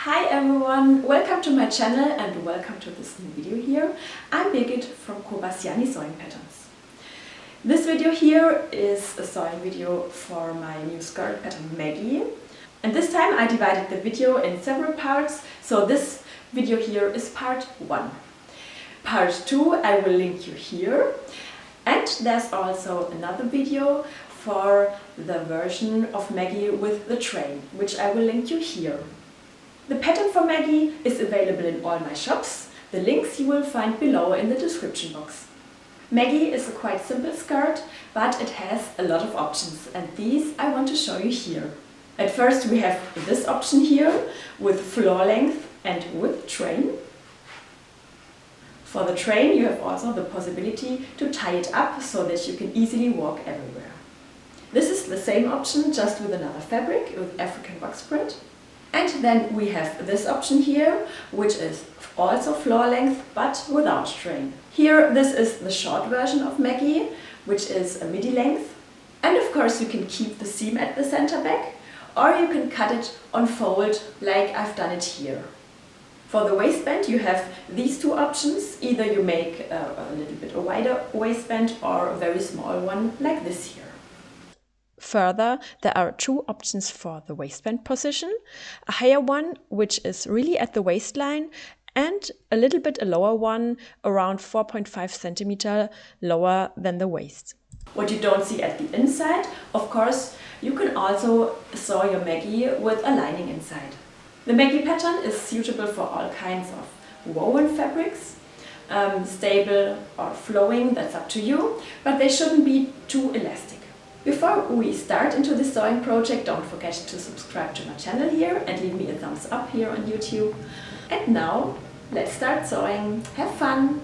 Hi everyone, welcome to my channel and welcome to this new video here. I'm Birgit from Kobassiani Sewing Patterns. This video here is a sewing video for my new skirt pattern Maggie. And this time I divided the video in several parts, so this video here is part 1. Part 2 I will link you here. And there's also another video for the version of Maggie with the train, which I will link you here. The pattern for Maggie is available in all my shops. The links you will find below in the description box. Maggie is a quite simple skirt, but it has a lot of options, and these I want to show you here. At first we have this option here with floor length and with train. For the train you have also the possibility to tie it up so that you can easily walk everywhere. This is the same option, just with another fabric, with African box print. And then we have this option here, which is also floor length but without train. Here this is the short version of Maggie, which is a midi length. And of course you can keep the seam at the center back, or you can cut it on fold like I've done it here. For the waistband you have these two options. Either you make a little bit a wider waistband or a very small one like this here. Further, there are two options for the waistband position. A higher one, which is really at the waistline, and a little bit a lower one, around 4.5 centimeter lower than the waist. What you don't see at the inside, of course, you can also sew your Maggie with a lining inside. The Maggie pattern is suitable for all kinds of woven fabrics, stable or flowing, that's up to you, but they shouldn't be too elastic. Before we start into this sewing project, don't forget to subscribe to my channel here and leave me a thumbs up here on YouTube. And now, let's start sewing. Have fun!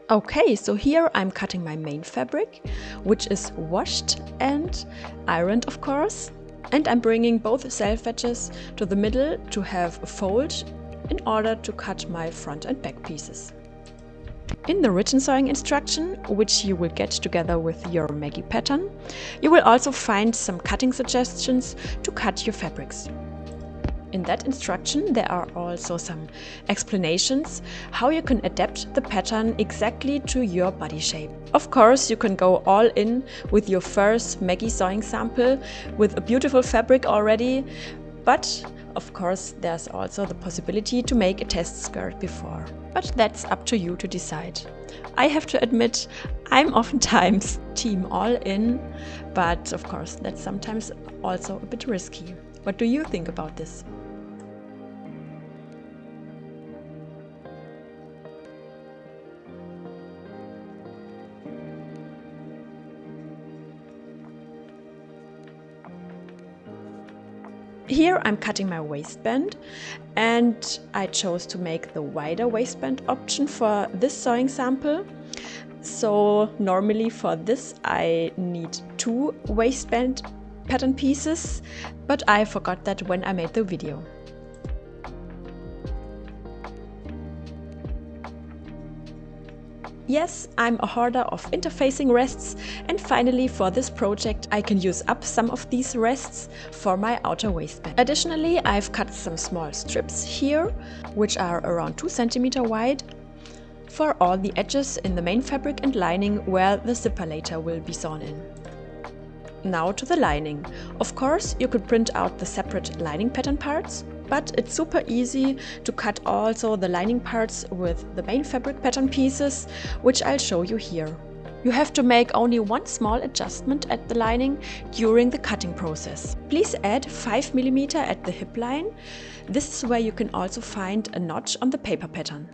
Okay, so here I'm cutting my main fabric, which is washed and ironed, of course. And I'm bringing both self edges to the middle to have a fold in order to cut my front and back pieces. In the written sewing instruction, which you will get together with your Maggie pattern, you will also find some cutting suggestions to cut your fabrics. In that instruction there are also some explanations how you can adapt the pattern exactly to your body shape. Of course, you can go all in with your first Maggie sewing sample with a beautiful fabric already, but of course there's also the possibility to make a test skirt before. But that's up to you to decide. I have to admit, I'm oftentimes team all in, but of course that's sometimes also a bit risky. What do you think about this? Here I'm cutting my waistband, and I chose to make the wider waistband option for this sewing sample. So normally for this I need 2 waistband pattern pieces, but I forgot that when I made the video. Yes, I'm a hoarder of interfacing rests, and finally for this project I can use up some of these rests for my outer waistband. Additionally, I've cut some small strips here, which are around 2 cm wide, for all the edges in the main fabric and lining where the zipper later will be sewn in. Now to the lining. Of course, you could print out the separate lining pattern parts, but it's super easy to cut also the lining parts with the main fabric pattern pieces, which I'll show you here. You have to make only one small adjustment at the lining during the cutting process. Please add 5 mm at the hip line. This is where you can also find a notch on the paper pattern.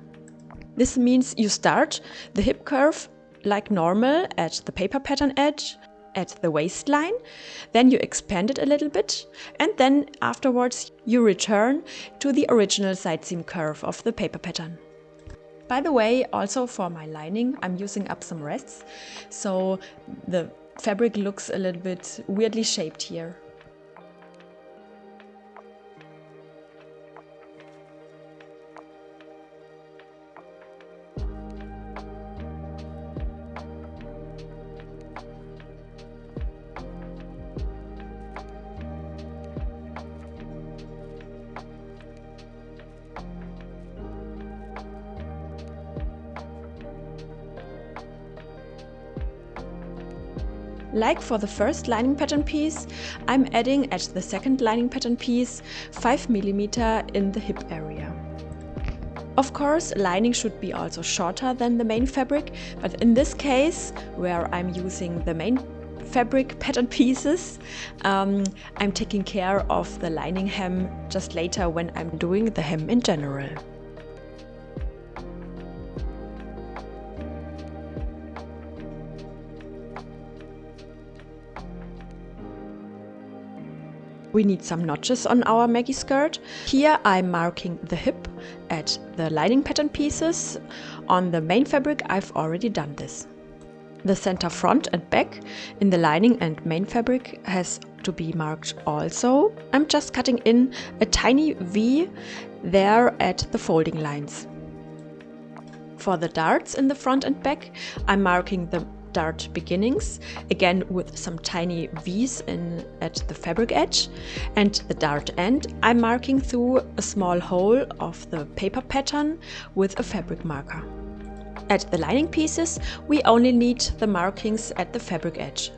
This means you start the hip curve like normal at the paper pattern edge, at the waistline, then you expand it a little bit, and then afterwards you return to the original side seam curve of the paper pattern. By the way, also for my lining I'm using up some rests, so the fabric looks a little bit weirdly shaped here. Like for the first lining pattern piece, I'm adding at the second lining pattern piece 5 mm in the hip area. Of course, lining should be also shorter than the main fabric, but in this case, where I'm using the main fabric pattern pieces, I'm taking care of the lining hem just later when I'm doing the hem in general. We need some notches on our Maggie skirt. Here I'm marking the hip at the lining pattern pieces. On the main fabric I've already done this. The center front and back in the lining and main fabric has to be marked also. I'm just cutting in a tiny V there at the folding lines. For the darts in the front and back, I'm marking the dart beginnings, again with some tiny V's at the fabric edge, and the dart end I'm marking through a small hole of the paper pattern with a fabric marker. At the lining pieces, we only need the markings at the fabric edge.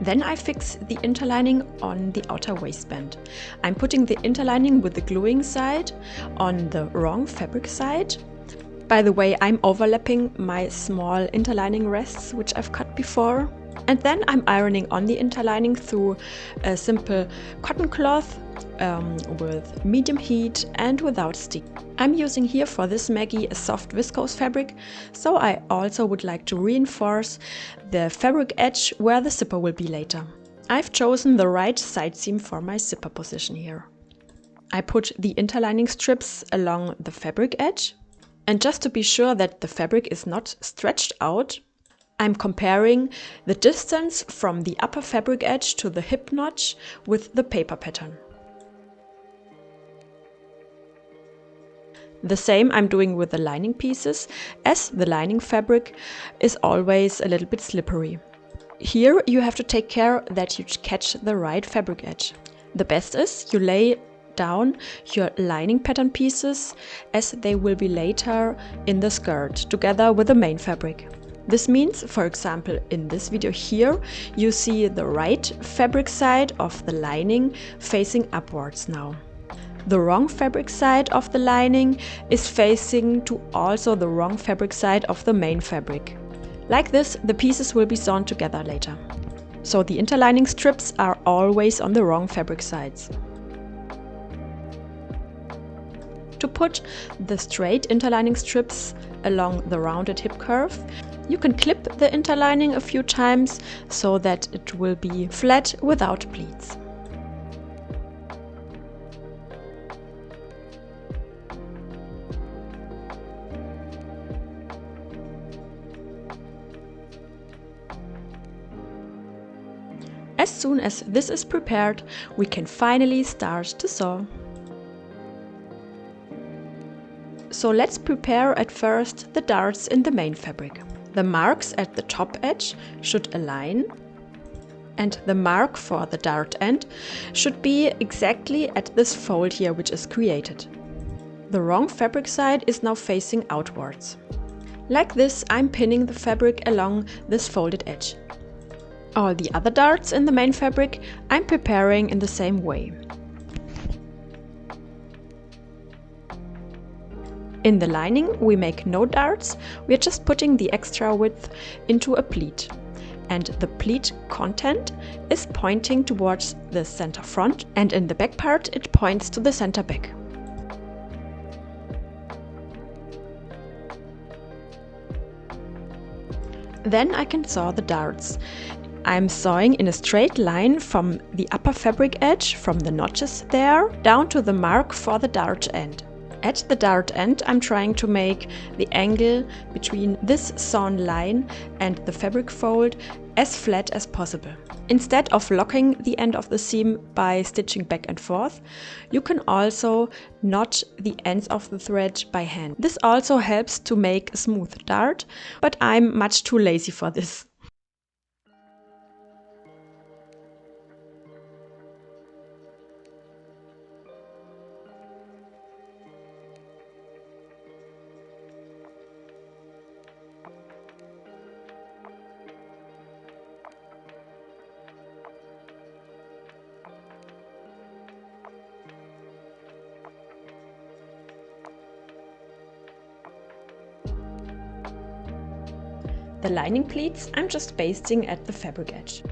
Then I fix the interlining on the outer waistband. I'm putting the interlining with the gluing side on the wrong fabric side. By the way, I'm overlapping my small interlining rests, which I've cut before. And then I'm ironing on the interlining through a simple cotton cloth with medium heat and without steam. I'm using here for this Maggie a soft viscose fabric, so I also would like to reinforce the fabric edge where the zipper will be later. I've chosen the right side seam for my zipper position here. I put the interlining strips along the fabric edge, and just to be sure that the fabric is not stretched out, I'm comparing the distance from the upper fabric edge to the hip notch with the paper pattern. The same I'm doing with the lining pieces, as the lining fabric is always a little bit slippery. Here you have to take care that you catch the right fabric edge. The best is you lay down your lining pattern pieces as they will be later in the skirt together with the main fabric. This means, for example, in this video here, you see the right fabric side of the lining facing upwards now. The wrong fabric side of the lining is facing to also the wrong fabric side of the main fabric. Like this, the pieces will be sewn together later. So the interlining strips are always on the wrong fabric sides. To put the straight interlining strips along the rounded hip curve, you can clip the interlining a few times so that it will be flat without pleats. As soon as this is prepared, we can finally start to sew. So let's prepare at first the darts in the main fabric. The marks at the top edge should align, and the mark for the dart end should be exactly at this fold here which is created. The wrong fabric side is now facing outwards. Like this, I'm pinning the fabric along this folded edge. All the other darts in the main fabric I'm preparing in the same way. In the lining we make no darts, we are just putting the extra width into a pleat. And the pleat content is pointing towards the center front, and in the back part it points to the center back. Then I can sew the darts. I'm sewing in a straight line from the upper fabric edge, from the notches there, down to the mark for the dart end. At the dart end, I'm trying to make the angle between this sewn line and the fabric fold as flat as possible. Instead of locking the end of the seam by stitching back and forth, you can also knot the ends of the thread by hand. This also helps to make a smooth dart, but I'm much too lazy for this. The lining pleats I'm just basting at the fabric edge.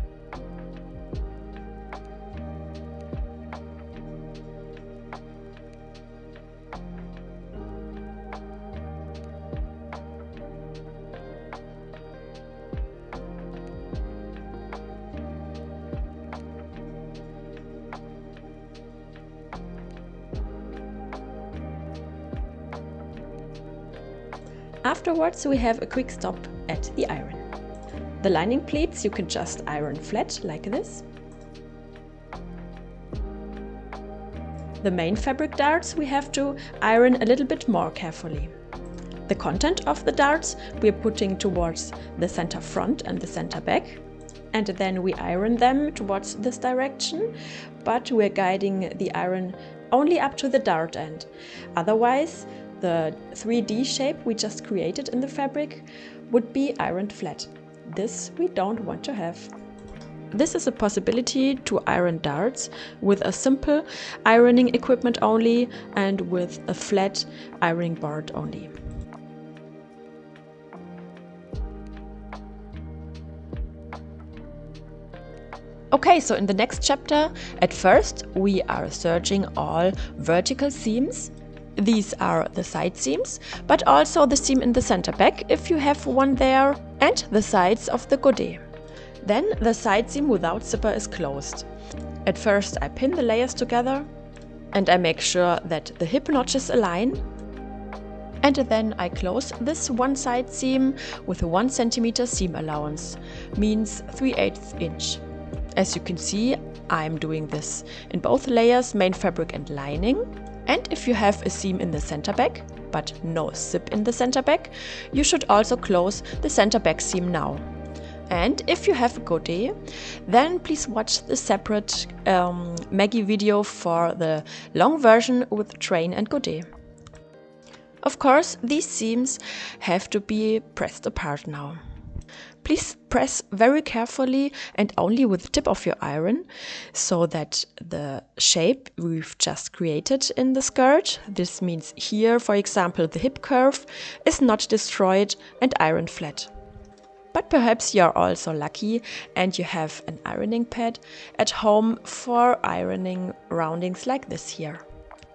Afterwards we have a quick stop at the iron. The lining pleats you can just iron flat like this. The main fabric darts we have to iron a little bit more carefully. The content of the darts we are putting towards the center front and the center back, and then we iron them towards this direction, but we are guiding the iron only up to the dart end. Otherwise, the 3D shape we just created in the fabric would be ironed flat. This we don't want to have. This is a possibility to iron darts with a simple ironing equipment only and with a flat ironing board only. Okay, so in the next chapter, at first we are serging all vertical seams. These are the side seams, but also the seam in the center back if you have one there, and the sides of the godet. Then the side seam without zipper is closed. At first I pin the layers together and I make sure that the hip notches align. And then I close this one side seam with a 1 cm seam allowance, means 3/8 inch. As you can see, I'm doing this in both layers, main fabric and lining. And if you have a seam in the center back, but no zip in the center back, you should also close the center back seam now. And if you have a godet, then please watch the separate Maggie video for the long version with train and godet. Of course, these seams have to be pressed apart now. Please press very carefully and only with the tip of your iron, so that the shape we've just created in the skirt, this means here, for example, the hip curve, is not destroyed and ironed flat. But perhaps you're also lucky and you have an ironing pad at home for ironing roundings like this here.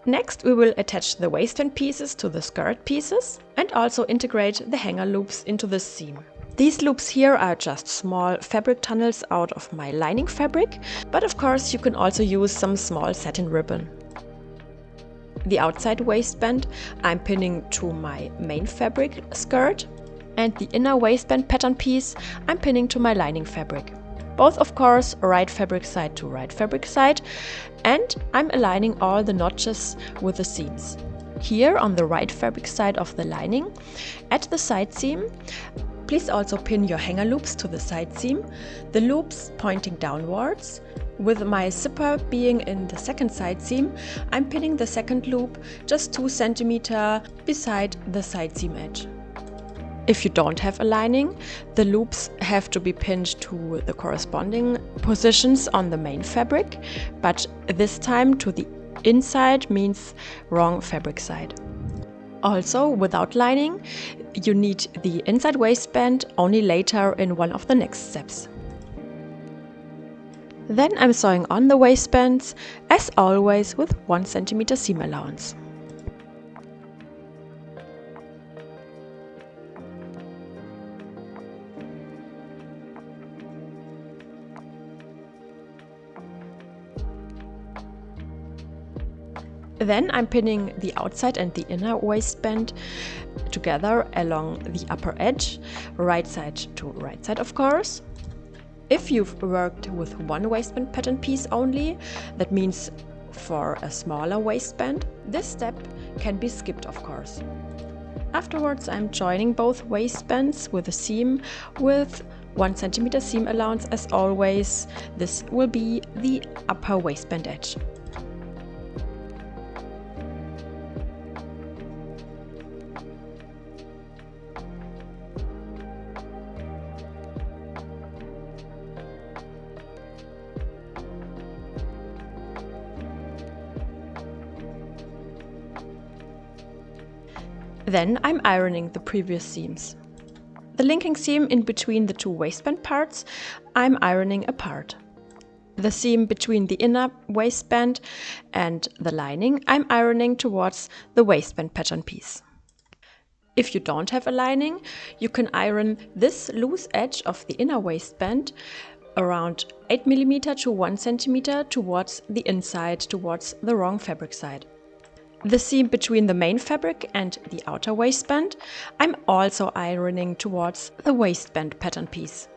Next, we will attach the waistband pieces to the skirt pieces and also integrate the hanger loops into the seam. These loops here are just small fabric tunnels out of my lining fabric, but of course you can also use some small satin ribbon. The outside waistband I'm pinning to my main fabric skirt, and the inner waistband pattern piece I'm pinning to my lining fabric. Both of course right fabric side to right fabric side, and I'm aligning all the notches with the seams. Here on the right fabric side of the lining, at the side seam, please also pin your hanger loops to the side seam, the loops pointing downwards. With my zipper being in the second side seam, I'm pinning the second loop just 2 cm beside the side seam edge. If you don't have a lining, the loops have to be pinned to the corresponding positions on the main fabric, but this time to the inside means wrong fabric side. Also, without lining, you need the inside waistband only later in one of the next steps. Then I'm sewing on the waistbands, as always with 1 cm seam allowance. Then I'm pinning the outside and the inner waistband together along the upper edge, right side to right side of course. If you've worked with one waistband pattern piece only, that means for a smaller waistband, this step can be skipped of course. Afterwards I'm joining both waistbands with a seam with 1 cm seam allowance as always. This will be the upper waistband edge. Then I'm ironing the previous seams. The linking seam in between the two waistband parts I'm ironing apart. The seam between the inner waistband and the lining I'm ironing towards the waistband pattern piece. If you don't have a lining, you can iron this loose edge of the inner waistband around 8 mm to 1 cm towards the inside, towards the wrong fabric side. The seam between the main fabric and the outer waistband I'm also ironing towards the waistband pattern piece.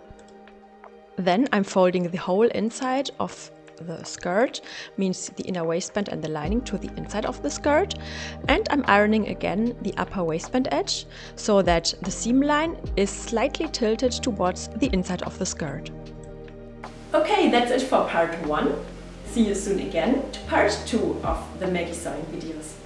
Then I'm folding the whole inside of the skirt, means the inner waistband and the lining, to the inside of the skirt, and I'm ironing again the upper waistband edge so that the seam line is slightly tilted towards the inside of the skirt. Okay, that's it for part 1. See you soon again to part 2 of the Maggie sewing videos.